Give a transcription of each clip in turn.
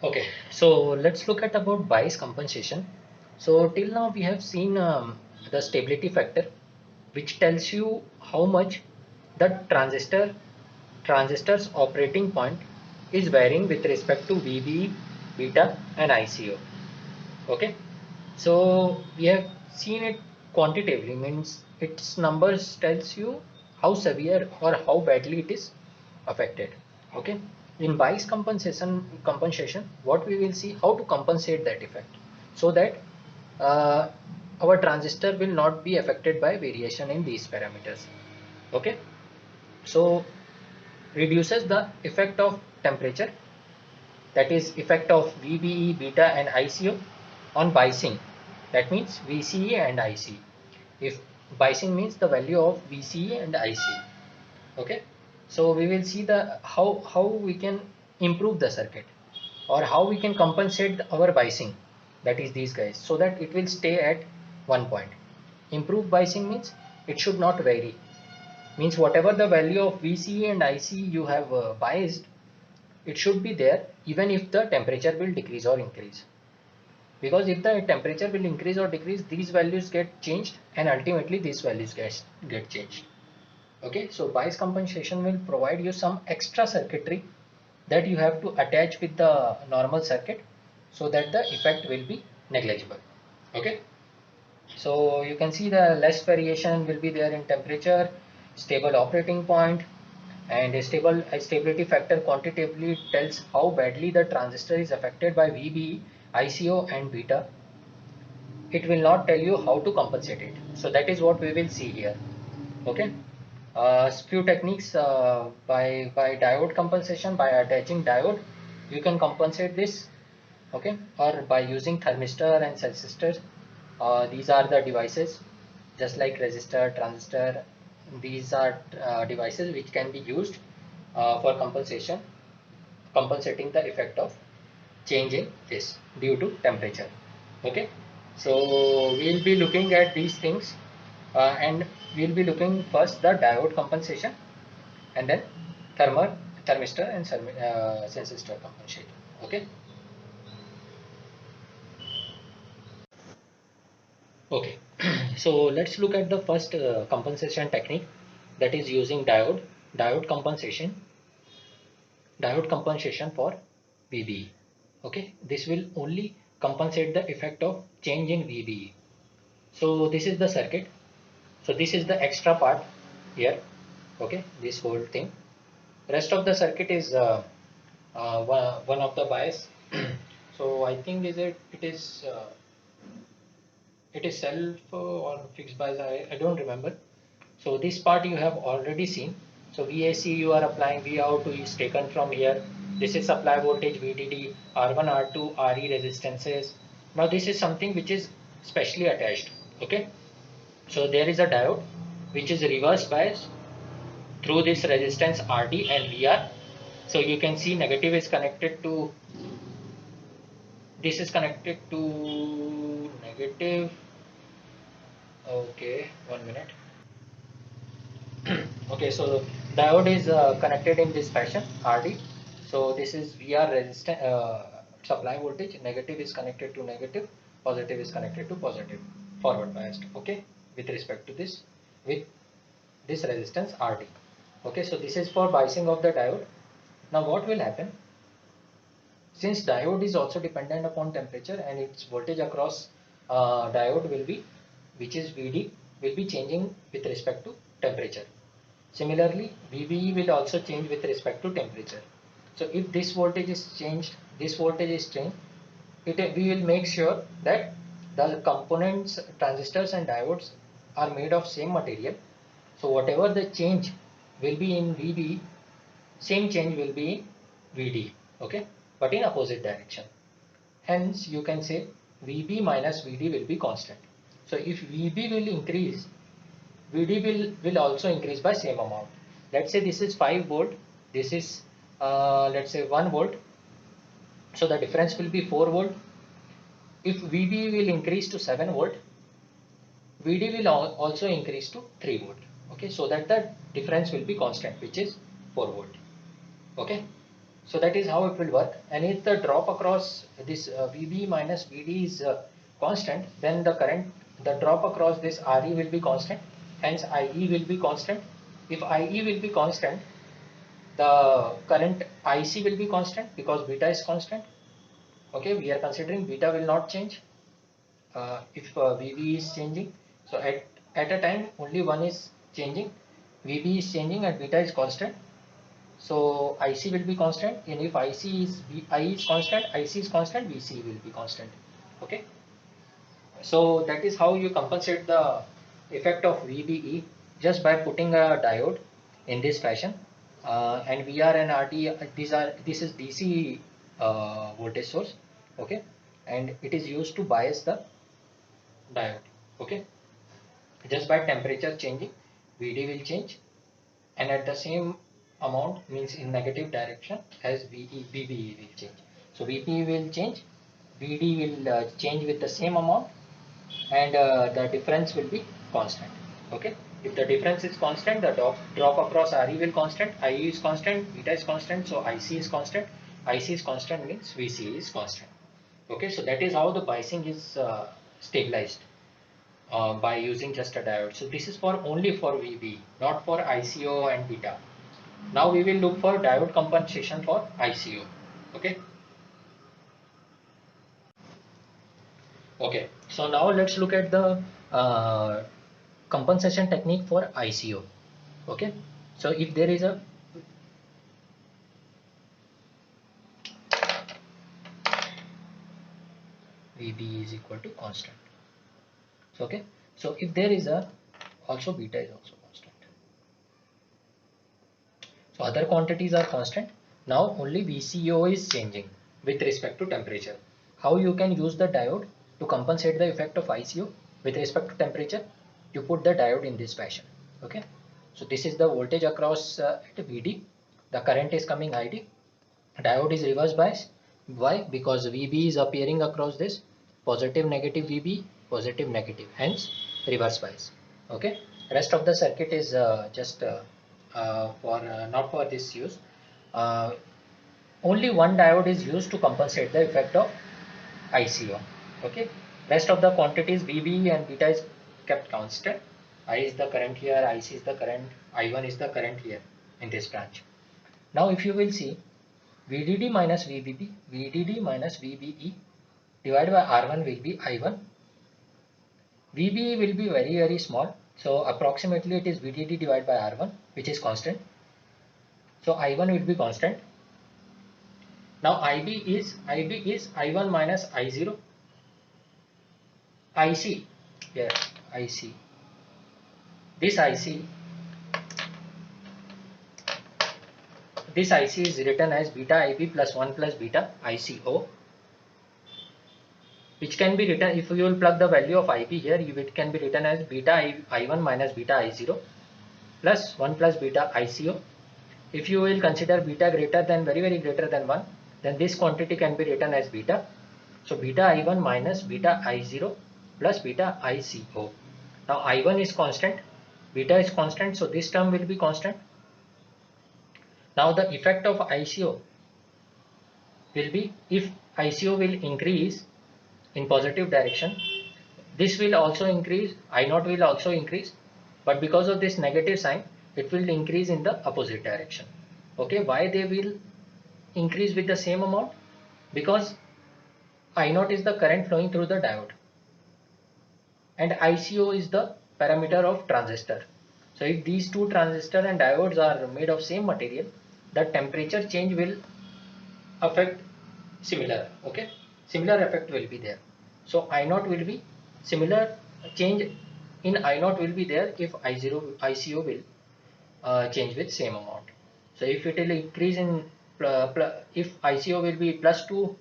Okay, so let's look at about bias compensation. So till now we have seen the stability factor, which tells you how much the transistor's operating point is varying with respect to VBE, beta and ICO. Okay, so we have seen it quantitatively, means its numbers tells you how severe or how badly it is affected. Okay, in bias compensation, what we will see how to compensate that effect so that uh, our transistor will not be affected by variation in these parameters. Okay, so reduces the effect of temperature, that is effect of VBE, beta and ICO on biasing, that means VCE and IC. If biasing means the value of VCE and IC. Okay, so we will see the how we can improve the circuit or how we can compensate our biasing, that is these guys, so that it will stay at one point. Improved biasing means it should not vary, means whatever the value of VCE and IC you have biased, it should be there even if the temperature will decrease or increase, because if the temperature will increase or decrease, these values get changed and ultimately these values get changed. Okay, so bias compensation will provide you some extra circuitry that you have to attach with the normal circuit so that the effect will be negligible. Okay, so you can see the less variation will be there in temperature, stable operating point, and a stability factor quantitatively tells how badly the transistor is affected by VBE, ICO and beta. It will not tell you how to compensate it. So that is what we will see here. Okay. Few techniques by diode compensation, by attaching diode, you can compensate this. Okay, or by using thermistor and resistor. These are the devices, just like resistor, transistor. These are devices which can be used for compensating the effect of change in this due to temperature. Okay, so we'll be looking at these things, and we'll be looking first the diode compensation and then thermal thermistor and sensistor compensation. Okay. Okay, so let's look at the first compensation technique, that is using diode compensation, for VBE. Okay, this will only compensate the effect of change in VBE. So this is the circuit. So this is the extra part here. Okay, this whole thing. Rest of the circuit is one of the bias. So I think it is self or fixed bias. I don't remember. So this part you have already seen. So VAC you are applying, Vout is taken from here. This is supply voltage VDD, R1, R2, RE resistances. Now this is something which is specially attached. Okay. So there is a diode which is reverse bias through this resistance RD and VR. So you can see negative is connected to, this is connected to negative. Okay, 1 minute. Okay, so diode is connected in this fashion, RD. So this is VR resistant supply voltage. Negative is connected to negative, positive is connected to positive, forward biased. Okay, with respect to this, with this resistance RD. Okay, so this is for biasing of the diode. Now what will happen? Since diode is also dependent upon temperature and its voltage across diode will be, which is VD, will be changing with respect to temperature. Similarly, VBE will also change with respect to temperature. So if this voltage is changed, this voltage is changed, we will make sure that the components, transistors and diodes are made of same material. So whatever the change will be in VBE, same change will be in VD, okay, but in opposite direction. Hence, you can say VB minus VD will be constant. So if VB will increase, VD will also increase by same amount. Let's say this is 5 volt, this is let's say 1 volt. So the difference will be 4 volt. If VB will increase to 7 volt, VD will also increase to 3 volt. Okay, so that the difference will be constant, which is 4 volt. Okay, So that is how it will work. And if the drop across this VB minus VD is constant, then the drop across this RE will be constant, hence IE will be constant. If IE will be constant, the current IC will be constant because beta is constant. Okay, we are considering beta will not change if VB is changing. So at a time only one is changing, VB is changing and beta is constant. So IC will be constant, and if I is constant, IC is constant, VC will be constant. Okay. So that is how you compensate the effect of VBE just by putting a diode in this fashion. And VR and RD, this is DC voltage source. Okay, and it is used to bias the diode. Okay, just by temperature changing, VD will change, and at the same amount, means in negative direction, as VBE will change. So VBE will change, VD will change with the same amount, and the difference will be constant. Okay, if the difference is constant, the drop across RE will constant, IE is constant, beta is constant, so IC is constant. IC is constant means VC is constant. Okay, so that is how the biasing is stabilized by using just a diode. So this is for only for VB, not for ICO and beta. Now we will look for diode compensation for ICO. Okay. Okay. So now let's look at the compensation technique for ICO. Okay. So if there is a VB is equal to constant. So, okay. So if there is a also beta is also constant. So other quantities are constant. Now only VCO is changing with respect to temperature. How you can use the diode to compensate the effect of ICO with respect to temperature? You put the diode in this fashion. Okay. So this is the voltage across at VD. The current is coming ID. Diode is reverse bias. Why? Because VB is appearing across this positive negative VB, positive negative, hence reverse bias. Okay. Rest of the circuit is just for not for this use. Uh, Only one diode is used to compensate the effect of ICO. Okay. Rest of the quantities VB and beta is kept constant. I is the current here, IC is the current, I1 is the current here in this branch. Now if you will see VDD minus VBB, VDD minus VBE divided by R1 will be I1. VBE will be very small. So approximately it is VDD divided by R1, which is constant. So I1 will be constant. Now IB is I1 minus I0. IC, here IC. This IC is written as beta IB plus 1 plus beta ICO, which can be written, if you will plug the value of IB here, it can be written as beta I1 minus beta I0 plus 1 plus beta ICO. If you will consider beta greater than very greater than 1, then this quantity can be written as beta. So beta I1 minus beta I0 plus beta ICO. Now I1 is constant, beta is constant, so this term will be constant. Now the effect of ICO will be, if ICO will increase in positive direction, this will also increase, I0 will also increase, but because of this negative sign, it will increase in the opposite direction. Okay, why they will increase with the same amount? Because I0 is the current flowing through the diode and ICO is the parameter of transistor. So if these two transistor and diodes are made of same material, the temperature change will affect similar. Okay, similar effect will be there. So I0 will be similar, change in I0 will be there if ICO will change with same amount. So if it will increase in if ICO will be plus 2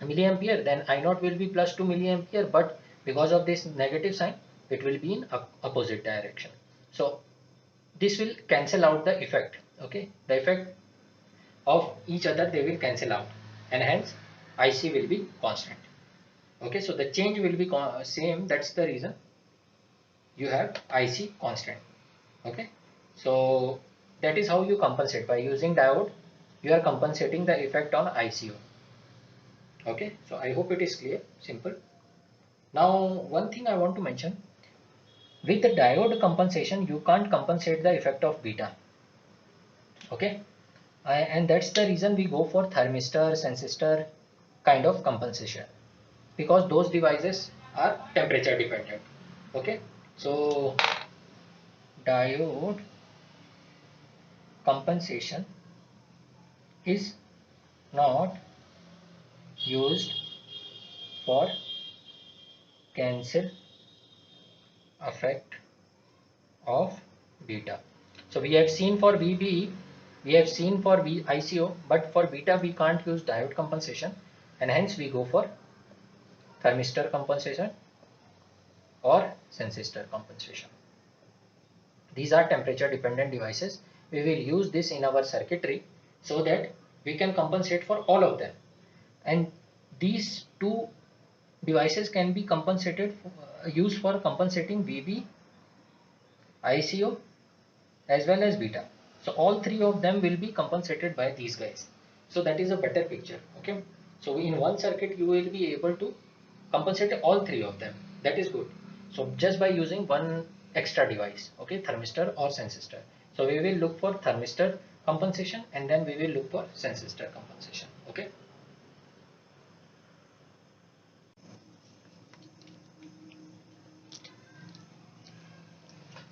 milliampere, then I0 will be plus 2 milliampere, but because of this negative sign, it will be in opposite direction. So this will cancel out the effect. Okay, the effect of each other, they will cancel out, and hence IC will be constant. Okay, so the change will be same. That's the reason you have IC constant. Okay, so that is how you compensate by using diode you are compensating the effect on ICO. Okay, so I hope it is clear, simple. Now one thing I want to mention, with the diode compensation you can't compensate the effect of beta. Okay, and that's the reason we go for thermistor, sensistor kind of compensation, because those devices are temperature dependent. Okay, so diode compensation is not used for cancel effect of beta. So we have seen for VBE, we have seen for ICO, but for beta we can't use diode compensation, and hence we go for thermistor compensation or sensistor compensation. These are temperature dependent devices. We will use this in our circuitry so that we can compensate for all of them. And these two devices can be compensated, used for compensating VB, ICO as well as beta. So all three of them will be compensated by these guys. So that is a better picture. Okay. So in one circuit you will be able to compensate all three of them. That is good. So just by using one extra device, okay, thermistor or sensistor. So we will look for thermistor compensation and then we will look for sensistor compensation. Okay.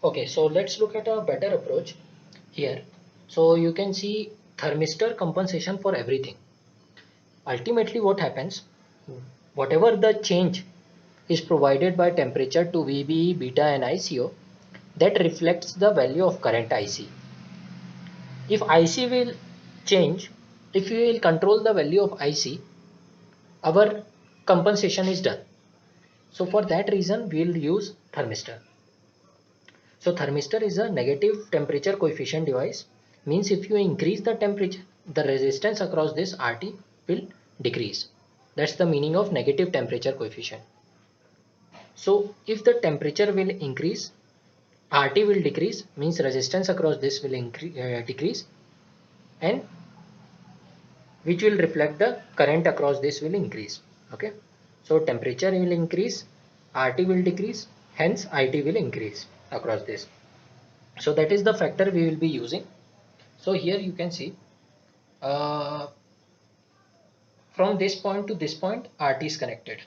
Okay, so let's look at a better approach here. So you can see thermistor compensation for everything. Ultimately what happens, whatever the change is provided by temperature to VBE, beta and ICO, that reflects the value of current IC. If IC will change, if we will control the value of IC, our compensation is done. So for that reason we will use thermistor. So thermistor is a negative temperature coefficient device. Means if you increase the temperature, the resistance across this RT will decrease. That's the meaning of negative temperature coefficient. So if the temperature will increase, RT will decrease, means resistance across this will decrease, and which will reflect the current across this will increase. Okay, so temperature will increase, RT will decrease, hence IT will increase across this. So that is the factor we will be using. So here you can see from this point to this point RT is connected.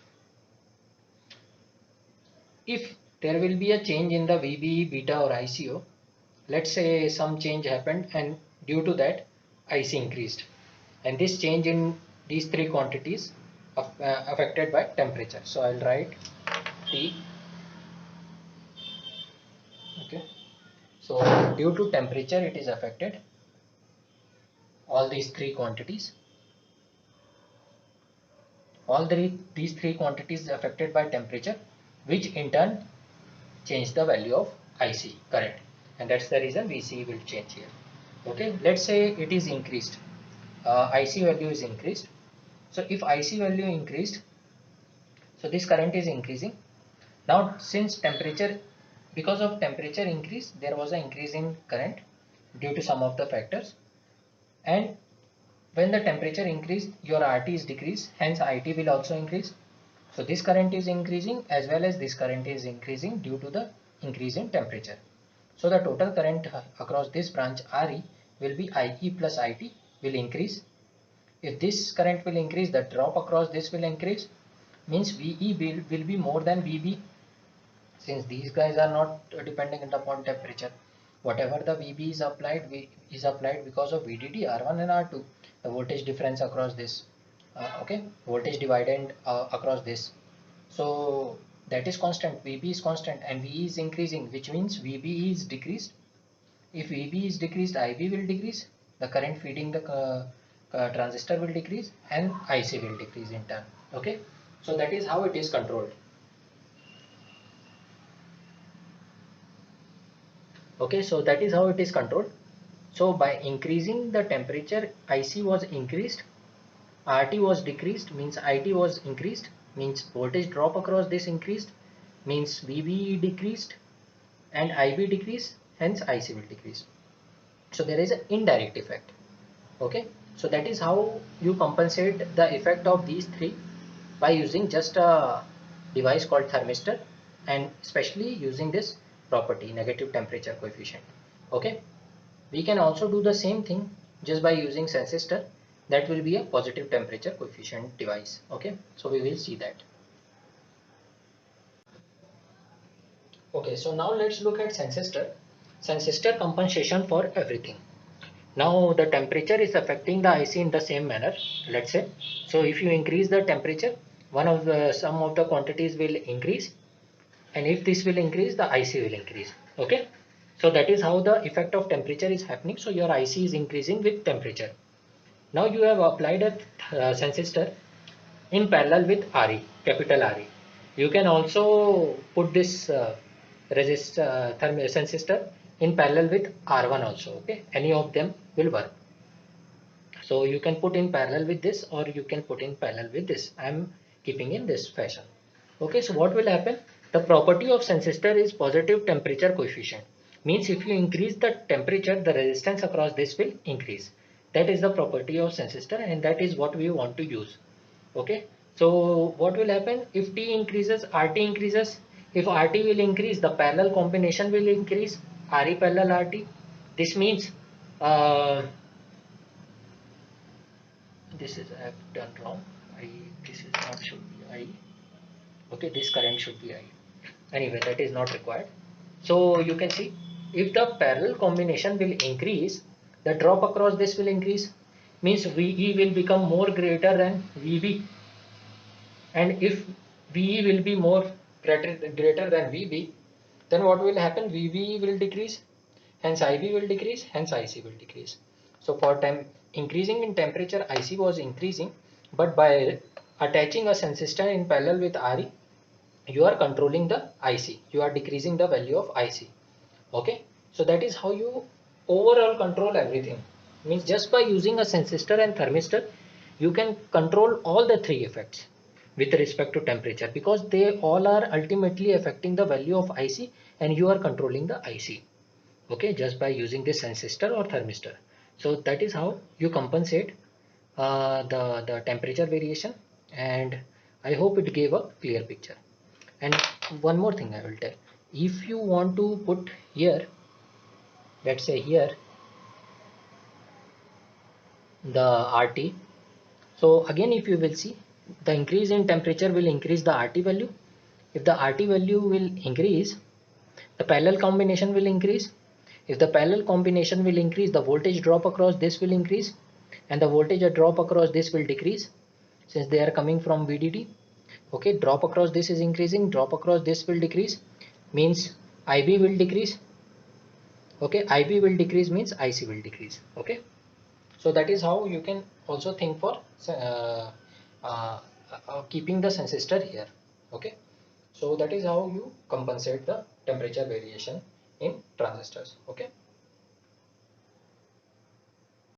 If there will be a change in the VB, beta or ICO, let's say some change happened and due to that IC increased, and this change in these three quantities affected by temperature. So I'll write T. Okay, so due to temperature it is affected, all these three quantities, these three quantities affected by temperature, which in turn change the value of IC current, and that's the reason VC will change here. Okay, let's say it is increased, IC value is increased. So if IC value increased, so this current is increasing. Now since temperature, because of temperature increase, there was an increase in current due to some of the factors, and when the temperature increased, your RT is decreased, hence IT will also increase. So this current is increasing as well as this current is increasing due to the increase in temperature. So the total current across this branch RE will be IE plus IT will increase. If this current will increase, the drop across this will increase, means VE will be more than VB, since these guys are not dependent upon temperature. Whatever the VB is applied because of VDD R1 and R2, the voltage difference across this, okay, voltage dividend across this. So that is constant, VB is constant and VE is increasing, which means VB is decreased. If VB is decreased, IB will decrease, the current feeding the transistor will decrease and IC will decrease in turn. Okay, so that is how it is controlled. Okay, so that is how it is controlled. So by increasing the temperature, IC was increased, RT was decreased, means IT was increased, means voltage drop across this increased, means VB decreased and IB decreased, hence IC will decrease. So there is an indirect effect. Okay, So that is how you compensate the effect of these three by using just a device called thermistor, and especially using this property negative temperature coefficient. Okay, we can also do the same thing just by using sensistor, that will be a positive temperature coefficient device. Okay, so we will see that. Okay, so now let's look at sensistor. Sensistor compensation for everything. Now the temperature is affecting the IC in the same manner, let's say. So if you increase the temperature, some of the quantities will increase, and if this will increase, the IC will increase. Okay, so that is how the effect of temperature is happening. So your IC is increasing with temperature. Now you have applied a sensistor in parallel with RE, capital RE. You can also put this sensistor in parallel with R1 also. Okay, any of them will work. So you can put in parallel with this, or you can put in parallel with this. I am keeping in this fashion. Okay, so what will happen? The property of sensistor is positive temperature coefficient. Means if you increase the temperature, the resistance across this will increase. That is the property of sensistor, and that is what we want to use. Okay, so what will happen if T increases, RT increases? If RT will increase, the parallel combination will increase, RE parallel RT. This means this is I have done wrong. This is not should be I. Okay, this current should be I. Anyway, that is not required. So you can see if the parallel combination will increase, the drop across this will increase. Means VE will become more greater than VB, and if VE will be more greater than VB, then what will happen? VB will decrease, hence IB will decrease, hence IC will decrease. So for time increasing in temperature, IC was increasing, but by attaching a sensistor in parallel with RE, you are controlling the IC. You are decreasing the value of IC. Okay, so that is how you overall control everything. Means just by using a sensistor and thermistor, you can control all the three effects with respect to temperature, because they all are ultimately affecting the value of IC, and you are controlling the IC. Okay, just by using this sensistor or thermistor. So that is how you compensate the temperature variation, and I hope it gave a clear picture. And one more thing I will tell, if you want to put here, let's say here, the RT. So again, if you will see, the increase in temperature will increase the RT value. If the RT value will increase, the parallel combination will increase. If the parallel combination will increase, the voltage drop across this will increase, and the voltage drop across this will decrease, since they are coming from VDD. Okay, drop across this is increasing, drop across this will decrease, means IB will decrease. Okay, IB will decrease means IC will decrease. Okay, so that is how you can also think for keeping the sensistor here. Okay, so that is how you compensate the temperature variation in transistors. Okay.